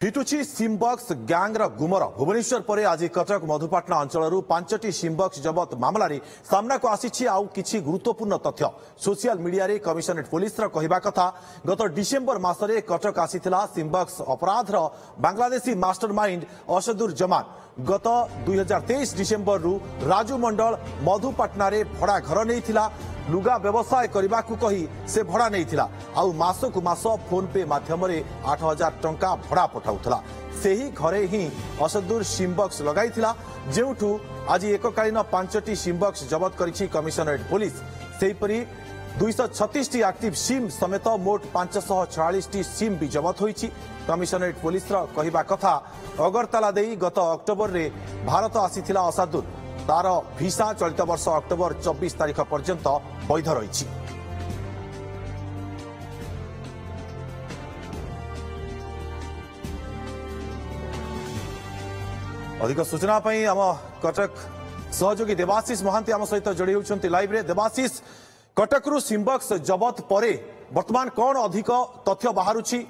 फिटुची सिमबक्स गैंगर गुमर भुवनेश्वर पर आज कटक मधुपाटना अंचल 5टी सिमबक्स जबत मामला सामना को आसी आउ किछि गुरुत्वपूर्ण तथ्य सोशल मीडिया रे कमिशनरेट पुलिस कहवा कथा गत डिसेम्बर मासरे कटक आसीथिला सिमबक्स अपराधर बांग्लादेशी मास्टरमाइंड असदुर जमान गत 2023 डिसेम्बर रु राजू मंडल मधुपाटना रे भड़ा घर नहीं लुगा व्यवसाय करने को कही से भड़ा नहीं आउ मास को मास फोन पे माध्यम 8,000 टंका भड़ा पठाउथला सेही घरे ही असदुर सिमबक्स लगाइथिला जेउठू आज एककालीन 5टी सिमबक्स जबत करिछि कमिशनरेट पुलिस सेहीपरि 236 टी एक्टिव सिम समेत मोट 544 टी सिम भी जबत होइछि कमिशनरेट पुलिस कहवा कथा अगरतला देई गत अक्टोबर रे भारत आसीथिला असदुर तार भिसा चलित वर्ष अक्टोबर 24 तारीख पर्यंत वैध रही। अधिक सूचना आम कटक सहयोगी देवाशीष महांती आम सहित जोड़ी होती लाइव रे। देवाशीष, कटकरू सिमबक्स जबत परे वर्तमान कौन अधिक तथ्य बाहरुछि?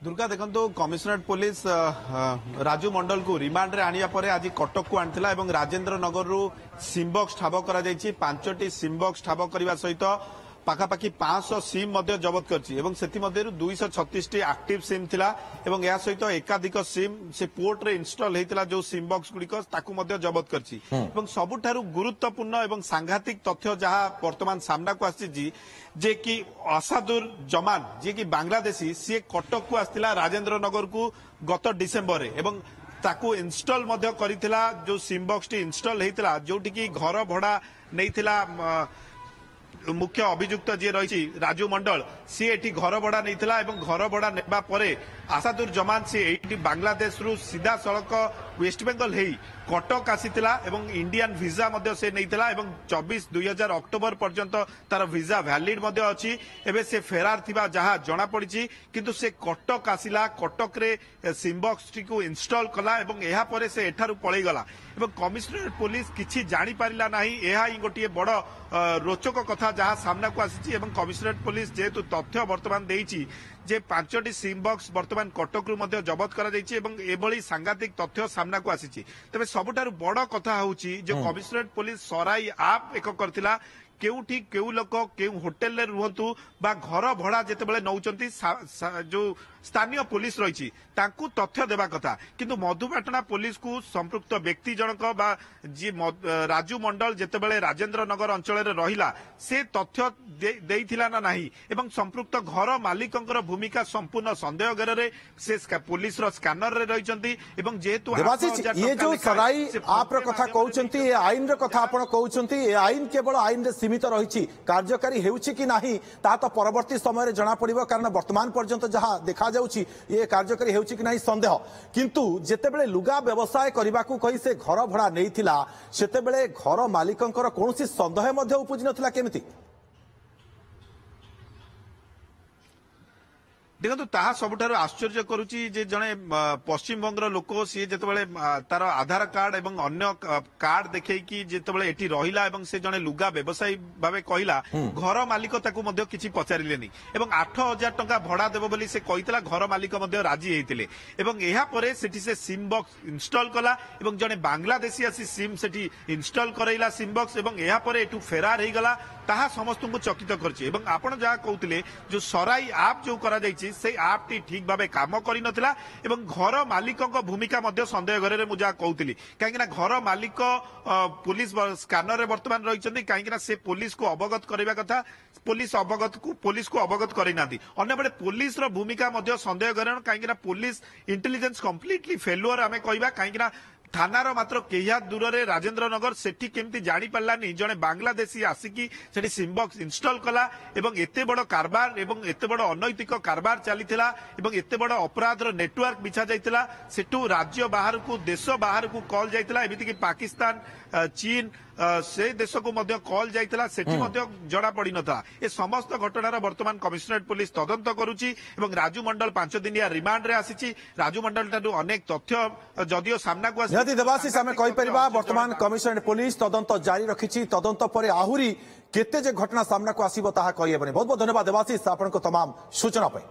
दुर्गा देखो कमिशनरेट पुलिस राजू मंडल को रिमांड रे आनिया परे आज कटक को आनिथिला एवं राजेंद्र नगर रु सिमबक्स ठाब करा जायछि 5टी सिमबक्स ठाब करबा सहित पाखापाखि 500 सिम मध्य जबत करछि एवं सेति मध्य 236 टी एक्टिव सिम थिला एवं या सहित एकाधिक सिम से पोर्ट रे इंस्टॉल हेतिला जो सिम बॉक्स गुडी को ताकू मध्य जबत करछि एवं सबुठारु गुरुत्वपूर्ण एवं सांघातिक तथ्य जहां वर्तमान सामना को आछि जे कि असादुर जमान जे कि बांग्लादेशी सी कटक को आस्तिला राजेंद्र नगर को गत डिसेम्बर रे एवं ताकू इंस्टॉल मध्य करिथिला जो सिम बॉक्स टी इंस्टॉल हेतिला जोटी की घर भड़ा नैथिला मुख्य अभियुक्त जी रही राजू मंडल सी एटी घर भड़ा नहीं एवं घर भड़ा नेबा परे आसादुर जमान सी एटी बांग्लादेश रु सीधा सड़क वेस्ट बेंगल हेई कटक आसीथिला एवं इंडियन वीजा मध्य से नैथिला एवं 2020 अक्टोबर पर्यंत तार वीजा वैलिड मध्य अछि एबे से फेरार थिबा जहां जणा पड़िछि किंतु से कटक आसिला कटक रे सिमबक्स टी को इंस्टॉल कला एवं एहा परे से एठारु पळै गला एवं कमिशनरेट पुलिस किछि जानि पारिला नाही एहा ही गोटिए बड़ रोचक कथा जहां सामना को आसीछि एवं कमिशनरेट पुलिस जेतु तथ्य वर्तमान देइछि जे 5टी सिमबक्स वर्तमान कटक रु मध्य जबत करा जायछि एवं एभली सांघातिक तथ्य सामना को आसीछि तबे सबुठारु बड़ कथा होउछि जे कमिशनरेट पुलिस सराई आप एक करथिला केउठी केउ लोक केउ होटल रे रुहंतु बा घर भड़ा जेतेबेले नौचंती जो स्थानीय पुलिस रही तांकू तथ्य देवा कथा किंतु मधुपाटना पुलिस को संपृक्त व्यक्ति जनक बा जी राजू मंडल जेतेबेले राजेंद्र नगर अंचल रे रहिला से तथ्य देइथिला ना नाही एवं संपृक्त घर मालिकंकर भूमिका संपूर्ण संदेह घेरे से पुलिस रो स्कैनर रे रहिचंती एवं जेहेतु ये जो सराई आप कथा कहउचंती ए आईन रे कथा आपण कहउचंती ए आईन केवल आईन रे सीमित रही कार्यकारी हेउछि कि नाही ता तो परवर्ती समय रे जणा पड़िबो कारण वर्तमान पर्यंत जहां देखा जाउछि ये कार्यकारी हेउछि कि नाही संदेह किंतु जेतेबेले लुगा व्यवसाय करबा को कहि से घर भड़ा नैथिला सेतेबेले घर मालिकंकर कोनोसी संदेह मध्ये उपजि नथिला केमिति? देखो ताहा सबुठारु आश्चर्य करुची जे जने पश्चिम बंगर लोक सी जेतेबेले तार आधार कार्ड एवं अन्य कार्ड देखै कि जेतेबेले एठी रहिला एवं से जने लुगा व्यवसायी भाबे कहिला घर मालिक ताकू मध्ये किछि पचारिलेनी एवं 8,000 टंका भड़ा देबो बोली से कहितला घर मालिक मध्ये राजी हेतिले एवं एहा परे सेठी से सिम बॉक्स इंस्टॉल कला एवं जने बांग्लादेशी आसी सिम सेठी इंस्टॉल करैला सिम बॉक्स एवं एहा परे एठू फेरार हे गला ताहा समस्त को चकित करछि एवं आपण जहा कहउतिले जो सराई आप जो करा जायछि से आप टी ठीक भावे काम करि नथिला एवं घर मालिकक भूमिका मध्ये संदेह घरे मु जा कहउतिली काहेकि ना घर मालिक पुलिस स्कैनर रे वर्तमान रहिचंती काहेकि ना से पुलिस को अवगत करबा कथा पुलिस को अवगत करि नादी अन्य बडे पुलिस रो भूमिका मध्ये संदेह घरे काहेकि ना पुलिस इंटेलिजेंस कंप्लीटली फेल्युअर आमे कहबा काहेकि ना थानार मात्र केया दूर रे राजेंद्र नगर सेठी केमती जानी पारलानी जने बांग्लादेशी आसिकी सेठी सिमबक्स इंस्टॉल कला एवं एते बड़ कारबार एवं एते बड़ अनैतिक कारबार चलीथिला एवं एते बड़ अपराध रो नेटवर्क बिछा जायतिला सेठू राज्य बाहर को देश बाहर को कॉल जायतिला एमिति कि पाकिस्तान चीन से देश को मध्य कॉल जायतिला सेठी मध्य जड़ा पड़ी नथा ए समस्त घटनार वर्तमान कमिशनरेट पुलिस तदंत करूची एवं राजू मंडल 5 दिनिया रिमांड रे आसीची राजू मंडल टारू अनेक तथ्य जदियो सामना को निहाती देवाशीष आम कहीपर बर्तमान कमिशनरेट पुलिस तदंत जारी रखी तदंत पर आहरी केते जे घटना सामना को आसीबो ताहा कहि हेबनी। बहुत बहुत धन्यवाद देवाशीष आपण तमाम सूचना पे।